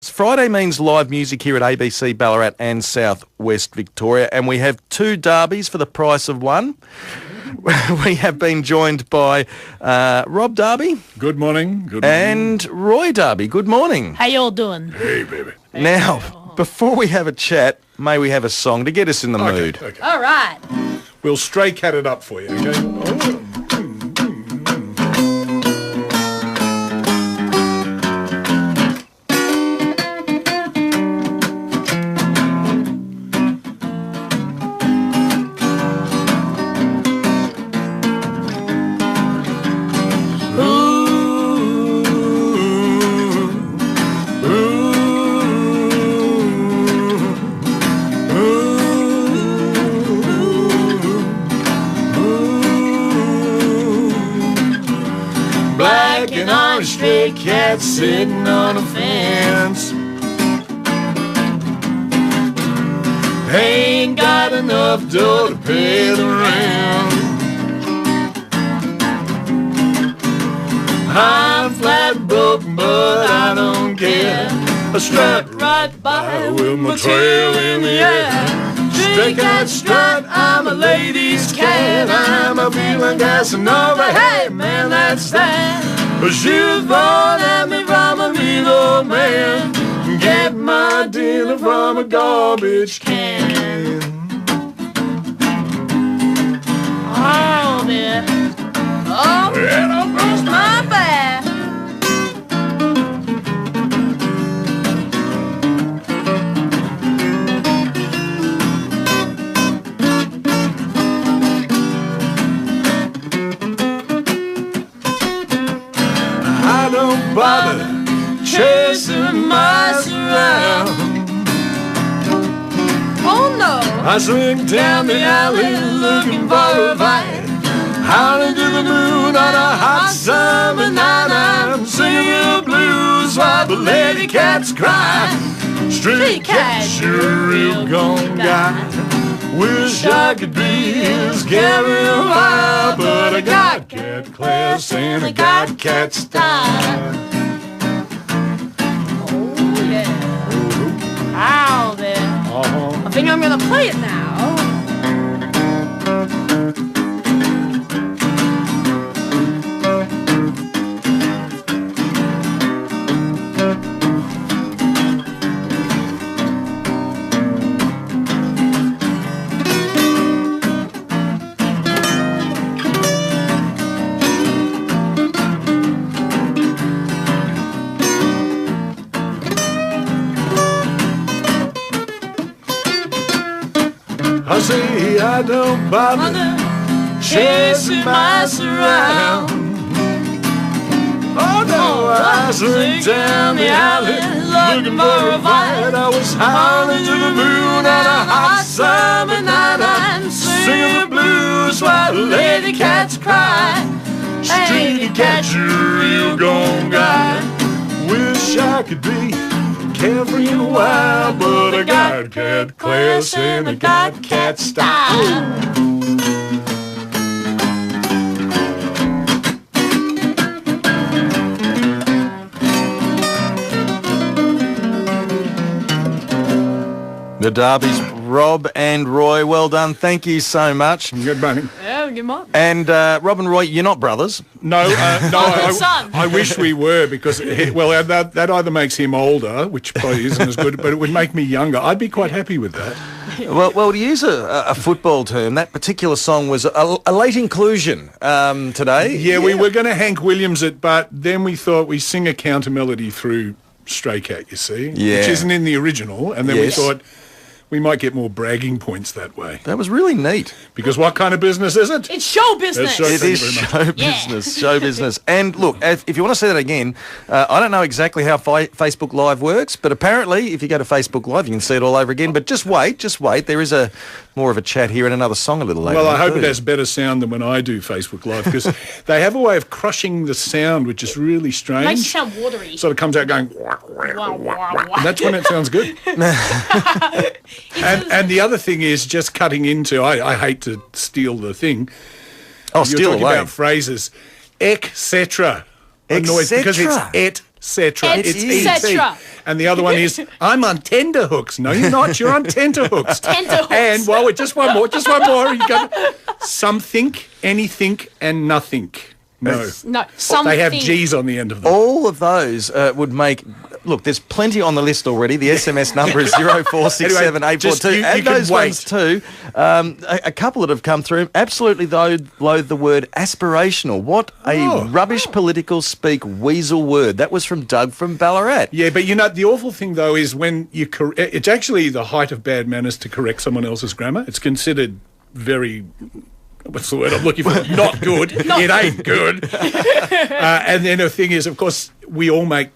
Friday means live music here at ABC Ballarat and South West Victoria, and we have 2 Darbys for the price of one. We have been joined by Rob Darby. Good morning. Good morning. And Roy Darby. Good morning. How y'all doing? Hey, baby. Now, before we have a chat, may we have a song to get us in the mood? Okay. All right. We'll stray cat it up for you, okay? Oh. Black and orange stray cat sitting on a fence. Ain't got enough dough to pay the rent. I'm flat broke, but I don't care. I strut right by with my tail in the air. Stray cat strut, I'm a lady's cat. I'm a feeling Casanova. Hey, man, that's that. She was born at me from a mean old man. Get my dinner from a garbage can. Oh, man. Oh, and I brush my back. I don't bother chasing mice around. Oh no! I swing down the alley looking for a fight. Howling to the moon on a hot summer night. I'm singing the blues while the lady cats cry. Stray cat, you're real gone guy. Wish I could be his carrying wild, but I got cat class and I got cat style. Oh yeah. Ow there. I think I'm gonna play it now. I say I don't bother chasing mice around. Oh no, I swing down the alley looking for a fight. I was howling to the moon on a hot summer night. I'm singing the blues while the lady cats cry. Stray cat, you're a real gone guy. Wish I could be carefree and wild, but I got cat class and I got cat style. The Darbys, Rob and Roy, well done. Thank you so much. Good morning. Yeah, good morning. And Rob and Roy, you're not brothers. No, Son. I wish we were because, that either makes him older, which probably isn't as good, but it would make me younger. I'd be quite happy with that. Well, to use a football term, that particular song was a late inclusion today. Yeah, we were going to Hank Williams it, but then we thought we sing a counter melody through Stray Cat, you see, which isn't in the original, and then we thought we might get more bragging points that way. That was really neat. Because what kind of business is it? It's show business. It is show business, show business. And look, if you want to see that again, I don't know exactly how Facebook Live works, but apparently if you go to Facebook Live, you can see it all over again. But just wait. There is more of a chat here and another song a little later. Well, I hope it has better sound than when I do Facebook Live, because they have a way of crushing the sound, which is really strange. Makes it sound watery. Sort of comes out going, and that's when it sounds good. And the other thing is just cutting into, I hate to steal the thing. Oh, You're steal talking away. about phrases. Etc. Annoys because it's etc. It's etc. And the other one is, I'm on tenterhooks. No, you're not. You're on tenterhooks. Tenterhooks. And while we're just one more. You got something, anything, and nothing. No. Something. They have G's on the end of them. All of those would make... Look, there's plenty on the list already. The SMS number is 0467 Anyway, and those ones too. A couple that have come through. Absolutely, though, loathe the word aspirational. What a rubbish political speak weasel word. That was from Doug from Ballarat. Yeah, but the awful thing, though, is when you... it's actually the height of bad manners to correct someone else's grammar. It's considered very... What's the word I'm looking for? Not good. It ain't good. And then the thing is, of course, we all make...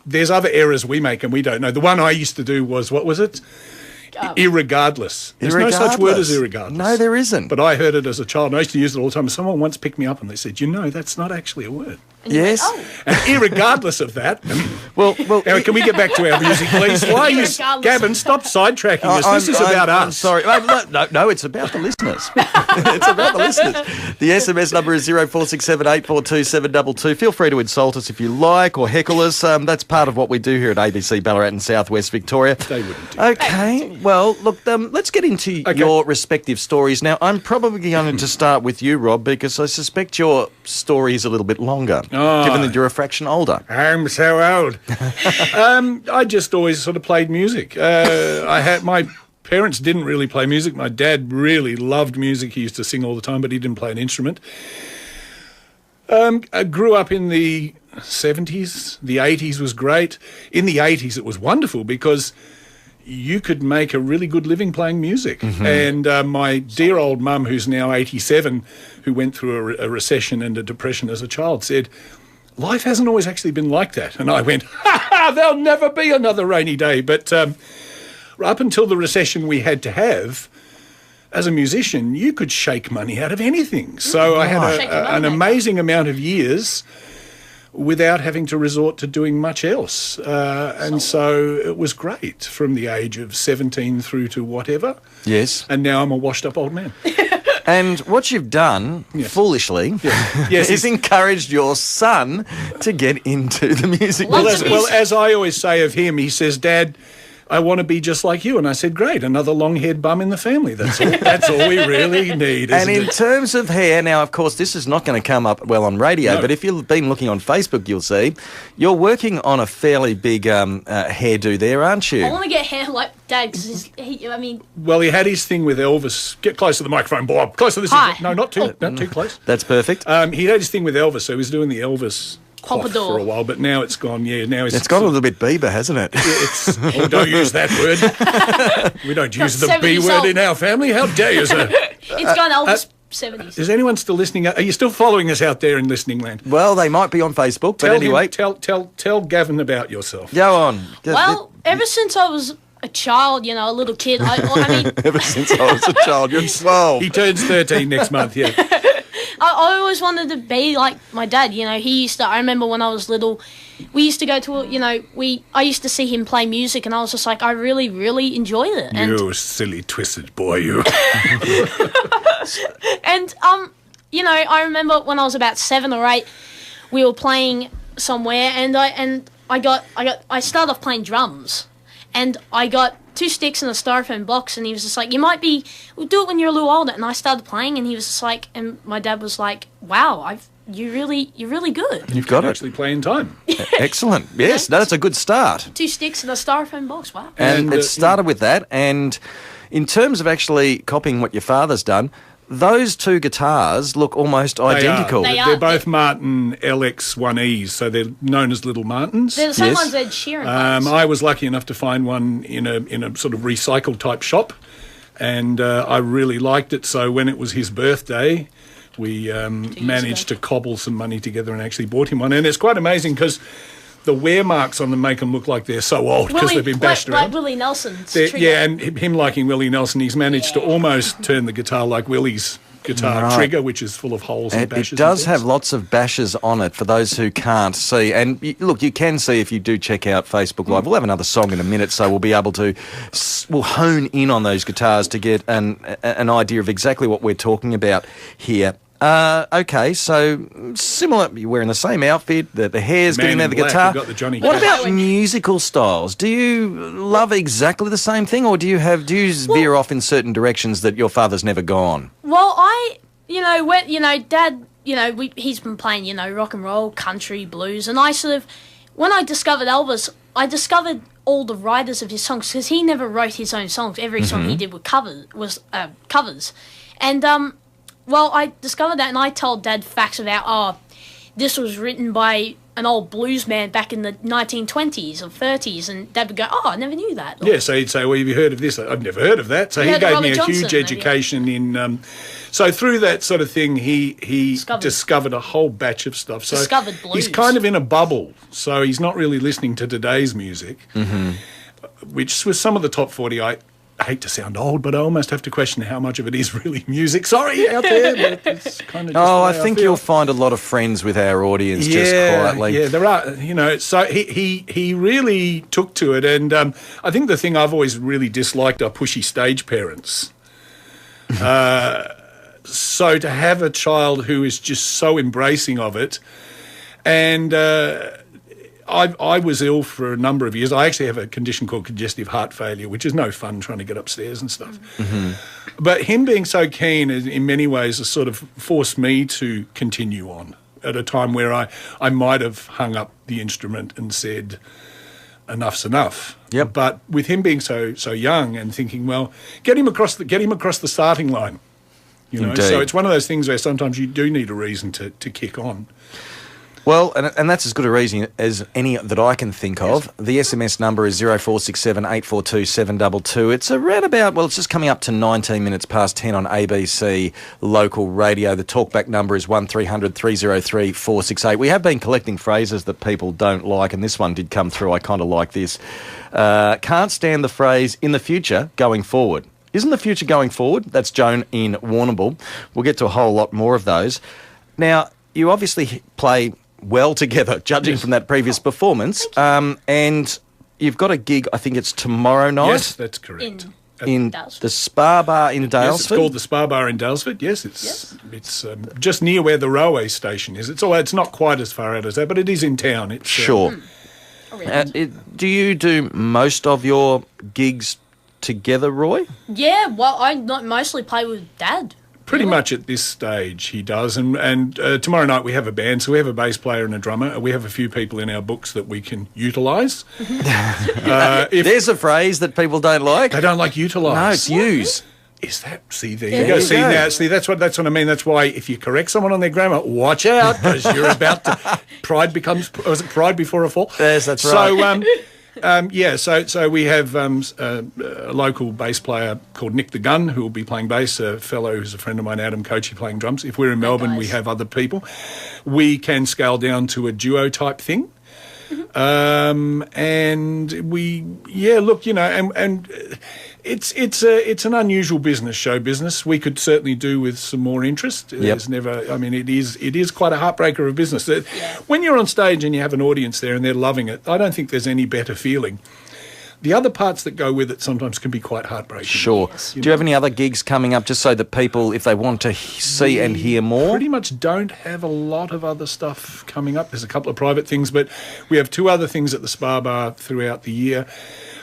There's other errors we make and we don't know. The one I used to do was, what was it? Irregardless. There's no such word as irregardless. No, there isn't. But I heard it as a child, and I used to use it all the time. Someone once picked me up and they said, that's not actually a word. Yes. And irregardless of that... Well, can we get back to our music, please? Why are you... Gavin, stop sidetracking us. This is about us. I'm sorry. No, it's about the listeners. It's about the listeners. The SMS number is 0467 842 722. Feel free to insult us if you like or heckle us. That's part of what we do here at ABC Ballarat and South West Victoria. They wouldn't do Okay. Well, look, let's get into your respective stories. Now, I'm probably going to start with you, Rob, because I suspect your story is a little bit longer, given that you're a fraction older. I'm so old. I just always sort of played music. My parents didn't really play music. My dad really loved music. He used to sing all the time, but he didn't play an instrument. I grew up in the 70s. The 80s was great. In the 80s, it was wonderful because you could make a really good living playing music. Mm-hmm. And my dear old mum, who's now 87, who went through a recession and a depression as a child, said, life hasn't always actually been like that. And I went, there'll never be another rainy day. But up until the recession we had to have, as a musician, you could shake money out of anything. So I had an amazing amount of years without having to resort to doing much else. And so it was great from the age of 17 through to whatever. Yes. And now I'm a washed-up old man. And what you've done, foolishly, is encouraged your son to get into the music business. Well, as I always say of him, he says, Dad, I want to be just like you. And I said, great, another long-haired bum in the family. That's all we really need, And in terms of hair, now, of course, this is not going to come up well on radio, but if you've been looking on Facebook, you'll see you're working on a fairly big hairdo there, aren't you? I want to get hair like Dad, because Well, he had his thing with Elvis. Get close to the microphone, Bob. Close to this. Hi. No, not too close. That's perfect. He had his thing with Elvis, so he was doing the Elvis cloth for a while, but now it's gone. Yeah, now it's got a little bit Bieber, hasn't it? Don't use that word. We don't use the B word in our family. How dare you, sir? It's gone Elvis 70s. Is anyone still listening? Are you still following us out there in listening land? Well, they might be on Facebook, but anyway. Tell Gavin about yourself. Go on. Well, ever since I was a child, a little kid, Ever since I was a child, you're 12. He turns 13 next month, yeah. I always wanted to be like my dad. I remember when I was little, we used to go to, I used to see him play music, and I was just like, I really, really enjoyed it. You silly, twisted boy, you. And, I remember when I was about 7 or 8, we were playing somewhere, and I started off playing drums, and I got 2 sticks in a styrofoam box, and he was just like, we'll do it when you're a little older. And I started playing, and he was just like, and my dad was like, wow, you're really good. You've got actually play in time. Excellent. Yes, that's a good start. 2 sticks in a styrofoam box, wow. And it started with that, and in terms of actually copying what your father's done, those 2 guitars look almost identical. They're both Martin LX1Es, so they're known as Little Martins. They're the same ones Ed Sheeran plays. I was lucky enough to find one in a sort of recycled type shop, and I really liked it. So when it was his birthday, we managed to cobble some money together and actually bought him one. And it's quite amazing because the wear marks on them make them look like they're so old because they've been bashed around. Like Willie Nelson's trigger. Yeah, and him liking Willie Nelson, he's managed to almost turn the guitar like Willie's guitar trigger, which is full of holes and bashes. It does have lots of bashes on it for those who can't see. And look, you can see if you do check out Facebook Live. We'll have another song in a minute, so we'll be able to we'll hone in on those guitars to get an idea of exactly what we're talking about here. Okay, so similar. You're wearing the same outfit. The hair's Man getting there. in The Black, guitar. we've got the Johnny What Cash. about musical styles? Do you love exactly the same thing, or do you veer off in certain directions that your father's never gone? Well, Dad, he's been playing, rock and roll, country, blues, and I sort of, when I discovered Elvis, I discovered all the writers of his songs because he never wrote his own songs. Every song he did was covers, and I discovered that, and I told Dad facts about this was written by an old blues man back in the 1920s or 30s, and Dad would go, I never knew that. Yeah, so he'd say, well, have you heard of this? I've never heard of that. So he gave me a huge education in... so through that sort of thing, he discovered a whole batch of stuff. So discovered blues. He's kind of in a bubble, so he's not really listening to today's music, which with some of the top 40, I hate to sound old, but I almost have to question how much of it is really music. Sorry out there, but it's kind of just I think you'll find a lot of friends with our audience just quietly. Yeah, there are, so he really took to it, and I think the thing I've always really disliked are pushy stage parents. So to have a child who is just so embracing of it, and I was ill for a number of years. I actually have a condition called congestive heart failure, which is no fun trying to get upstairs and stuff. But him being so keen in many ways has sort of forced me to continue on at a time where I might have hung up the instrument and said, enough's enough. Yep. But with him being so young and thinking, well, get him across the starting line. Indeed. So it's one of those things where sometimes you do need a reason to kick on. Well, and that's as good a reason as any that I can think of. The SMS number is 0467 842 722. It's around about, it's just coming up to 19 minutes past 10 on ABC local radio. The talkback number is 1300 303 468. We have been collecting phrases that people don't like, and this one did come through. I kind of like this. Can't stand the phrase, in the future, going forward. Isn't the future going forward? That's Joan in Warrnambool. We'll get to a whole lot more of those. Now, you obviously play well together, judging from that previous performance. And you've got a gig, I think it's tomorrow night. Yes, that's correct. In the Spa Bar in Dalesford. Yes, it's called the Spa Bar in Dalesford. Yes, it's just near where the railway station is. It's not quite as far out as that, but it is in town. It's sure. Do you do most of your gigs together, Roy? Yeah, well, I mostly play with Dad. Pretty much at this stage he does, and tomorrow night we have a band, so we have a bass player and a drummer. We have a few people in our books that we can utilise. There's a phrase that people don't like. They don't like utilise. No, it's use. Is that? See, there you go. See, that's what I mean. That's why if you correct someone on their grammar, watch out, because you're about to. Pride before a fall? Yes, that's right. So we have a local bass player called Nick the Gun who will be playing bass, a fellow who's a friend of mine, Adam Coachy, playing drums. If we're in Melbourne, we have other people. We can scale down to a duo type thing. And we, it's an unusual business, show business. We could certainly do with some more interest. There's never, it is quite a heartbreaker of business. When you're on stage and you have an audience there and they're loving it, I don't think there's any better feeling. The other parts that go with it sometimes can be quite heartbreaking. Sure. Yes, do you have any other gigs coming up, just so that people, if they want to see and hear more? Pretty much don't have a lot of other stuff coming up. There's a couple of private things, but we have two other things at the Spa Bar throughout the year.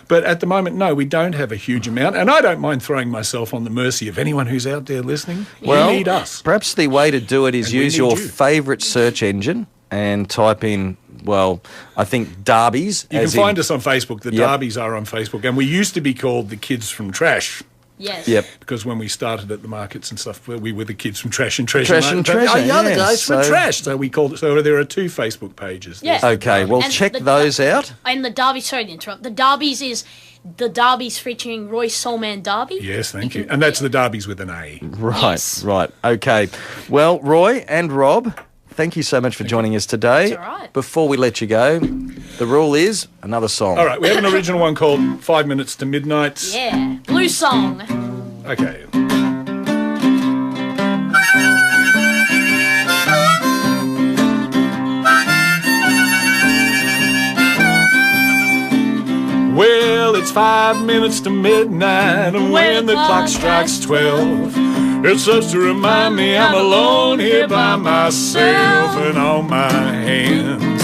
But at the moment, no, we don't have a huge amount. And I don't mind throwing myself on the mercy of anyone who's out there listening. Well, you need us. Perhaps the way to do it is use your favourite search engine and type in, I think Darbys. You can find us on Facebook. The Darbys are on Facebook. And we used to be called the Kids from Trash. Yes. Yep. Because when we started at the markets and stuff, we were the Kids from Trash and Treasure. Trash and Treasure. Oh, yeah, the guys from Trash. So we called it. So there are two Facebook pages. Yeah. Okay, well, check those out. And the Darby, sorry to interrupt, the Darbys is the Darbys featuring Roy Soulman Darby. Yes, thank you. And that's the Darbys with an A. Right. Okay. Well, Roy and Rob, thank you so much for joining us today. That's all right. Before we let you go, the rule is another song. All right, we have an original one called 5 Minutes to Midnight. Yeah, blues song. Okay. Well, it's 5 minutes to midnight when the clock strikes 12. It serves to remind me I'm alone here by myself, and on my hands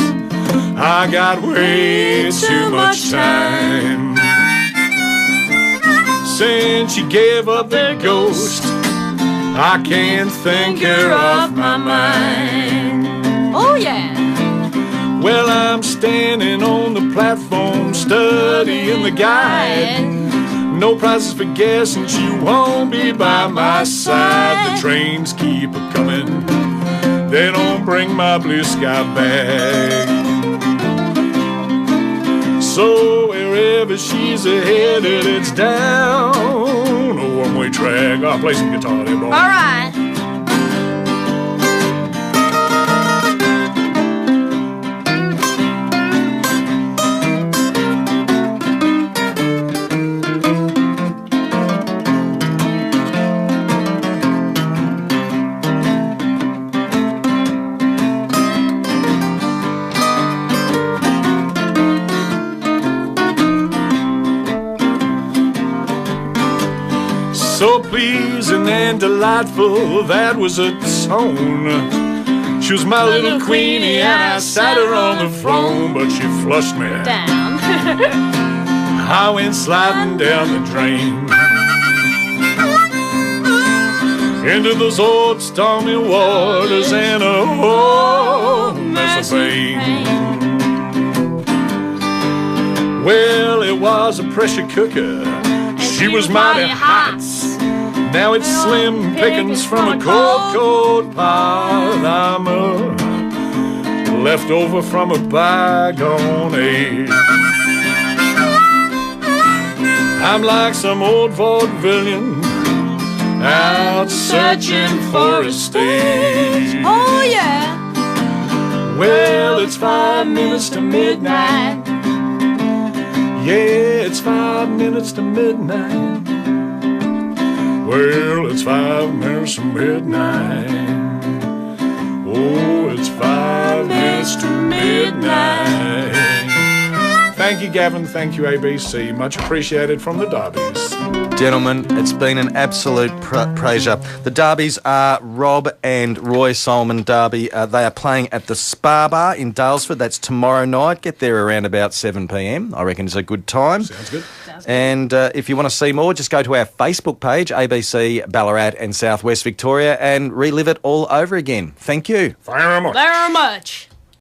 I got way too much time. Since you gave up the ghost, I can't think her off my mind. Oh yeah. Well, I'm standing on the platform studying the guide. No prizes for guessing she won't be by my side. The trains keep a-coming, they don't bring my blue sky back. So wherever she's headed, it's down a one-way track. I'll play some guitar there, boy. All right. So pleasing and delightful, that was a tone. She was my little queenie and I sat her on the throne, but she flushed me Down. I went sliding down the drain into those old stormy waters and a whole mess of pain. Well, it was a pressure cooker. She was mighty hot. Now it's slim pickings from a cold, cold pot. I'm a leftover from a bygone age. I'm like some old vaudevillian out searching for a stage. Oh yeah. Well, it's 5 minutes to midnight. Yeah, it's 5 minutes to midnight. Well, it's 5 minutes to midnight. Oh, it's 5 minutes to midnight. Thank you, Gavin. Thank you, ABC. Much appreciated from the Darbys. Gentlemen, it's been an absolute pleasure. The Darbys are Rob and Roy Solomon Darby. They are playing at the Spa Bar in Dalesford. That's tomorrow night. Get there around about 7 p.m. I reckon it's a good time. Sounds good. And if you want to see more, just go to our Facebook page, ABC Ballarat and South West Victoria, and relive it all over again. Thank you. Very much. Very much.